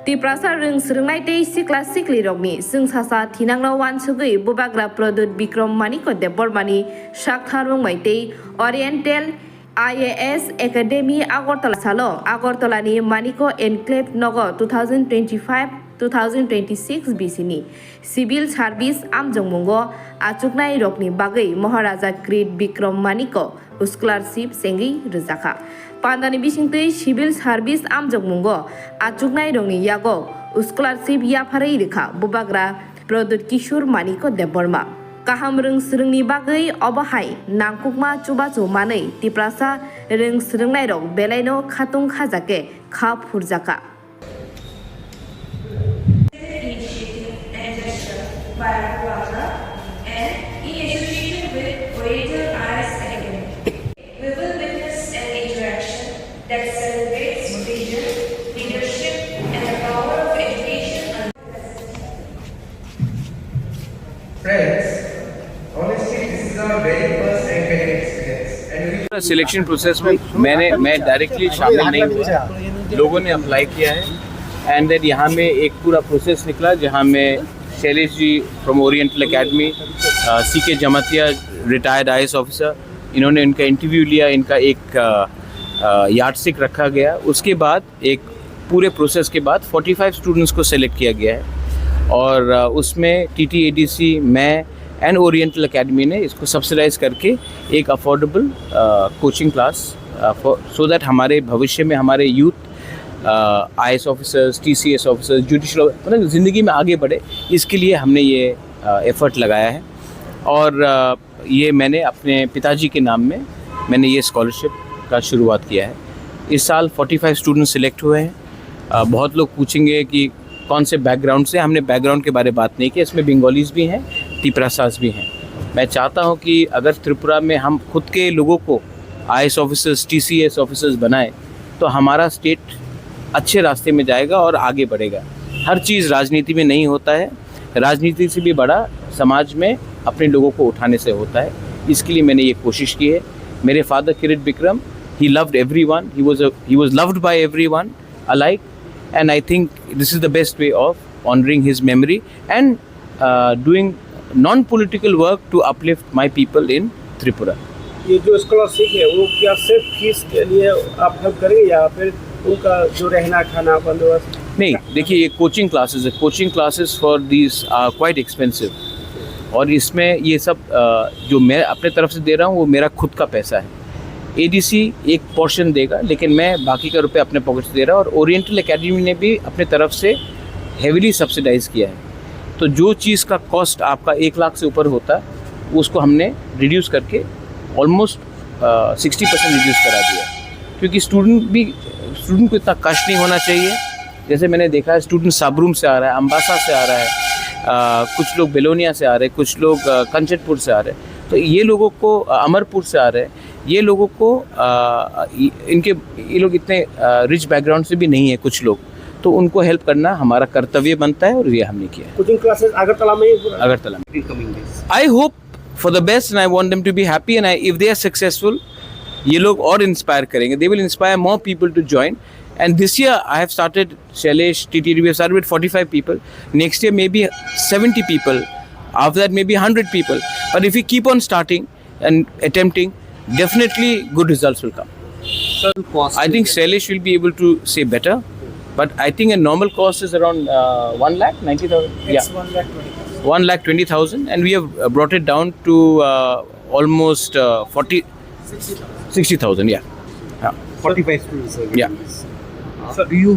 तिप्रासा रों सोलोंनाय तै सिख्ला सिख्लि रगनि जों सासा थिनांनाव वानसुगै बुबाग्रा प्रदुत बिक्रम मानिक देबबरमानि साखथार बुंबाय तै ओरिएन्टेल IAS एकाडेमी आगरतला सालो आगरतलानि मानिको एनक्लेव नगो 2025-2026 बिसिनि सिविल सार्भिस आमजोंमुंगो आचुकनाय रगनि बागै महाराजा ग्रेट बिक्रम मानिको स्कलारशिप सेंगै रोजाखा पान्दानि बिसिंतै सिविल सार्भिस आमजोंमुंगो आचुकनाय रगनि यागो स्कलारशिप याफारै रेखा बुबाग्रा प्रदुत किशोर मानिको Debbarma kaham rung srungni bagai obahai nangkukma chubachu manei tiprasa rung srungnai rok belaino khatung khajake kha phurjaka selection process में मैं डायरेक्टली शामिल नहीं हुआ, लोगों ने अप्लाई किया है एंड देन यहाँ में एक पूरा प्रोसेस निकला जहाँ में Shailesh ji from oriental academy, CK Jamatia retired IAS officer, इन्होंने इनका इंटरव्यू लिया, इनका एक यार्डस्टिक रखा गया। उसके बाद एक पूरे प्रोसेस के बाद 45 स्टूडेंट्स को सेलेक्ट किया गया है और उसमें TTADC मैं एंड ओरिएंटल एकेडमी ने इसको सब्सिडाइज करके एक affordable coaching class so that हमारे भविष्य में हमारे youth IAS officers, TCS officers, judicial मतलब ज़िंदगी में आगे बढ़े, इसके लिए हमने ये एफर्ट लगाया है। और ये मैंने अपने पिताजी के नाम में मैंने ये स्कॉलरशिप का शुरुआत किया है। इस साल 45 स्टूडेंट सिलेक्ट हुए हैं। बहुत लोग पूछेंगे कि कौन से बैकग्राउंड से, हमने बैकग्राउंड के बारे में बात नहीं की, इसमें बंगालीज भी हैं, तिप्रासास भी हैं। मैं चाहता हूं कि अगर त्रिपुरा में हम खुद के लोगों को IAS ऑफिसर्स, TCS ऑफिसर्स बनाएं तो हमारा स्टेट अच्छे रास्ते में जाएगा और आगे बढ़ेगा। हर चीज़ राजनीति में नहीं होता है, राजनीति से भी बड़ा समाज में अपने लोगों को उठाने से होता है। इसके लिए मैंने ये कोशिश की है। मेरे father Kirit Bikram, he loved everyone, he was loved by everyone alike, and I think this is the best way of honoring his memory and doing non-political work to uplift my people in Tripura. ये जो scholarship है वो क्या सिर्फ fees के लिए आप help करेंगे या फिर उनका जो रहना खाना बंदोबस्त? नहीं, देखिए ये कोचिंग क्लासेस है, coaching classes for these are quite expensive और इसमें ये सब जो मैं अपने तरफ से दे रहा हूँ वो मेरा खुद का पैसा है। ADC एक पोर्शन देगा लेकिन मैं बाकी का रुपये अपने पॉकेट से दे रहा हूँ और ओरिएंटल एकेडमी ने भी अपने तरफ से हेविली सब्सिडाइज किया है। तो जो चीज़ का कॉस्ट आपका 1 लाख से ऊपर होता है उसको हमने रिड्यूस करके ऑलमोस्ट 60% रिड्यूस करा दिया, क्योंकि स्टूडेंट को इतना कष्ट नहीं होना चाहिए। जैसे मैंने देखा है स्टूडेंट साबरूम से आ रहा है, अम्बासा से आ रहा है, कुछ लोग बेलोनिया से आ रहे हैं, कुछ लोग कंचनपुर से आ रहे हैं, तो ये लोगों को अमरपुर से आ रहे हैं, ये लोगों को ये लोग इतने रिच बैकग्राउंड से भी नहीं है कुछ लोग, तो उनको हेल्प करना हमारा कर्तव्य बनता है और ये हमने किया है। कोचिंग क्लासेस अगरतला में I hope for the best and I want them to be happy and if they are successful ये लोग और इंस्पायर करेंगे, they will inspire more people to join. And this year I have started Shailesh, TTD, we have started with 45 people. Next year maybe 70 people. After that maybe 100 people. But if we keep on starting and attempting, definitely good results will come. I think Shailesh will be able to say better. But I think a normal cost is around 1,90,000. Yeah. 1,20,000. And we have brought it down to almost 60,000. Yeah. 45 students. Yeah. So do you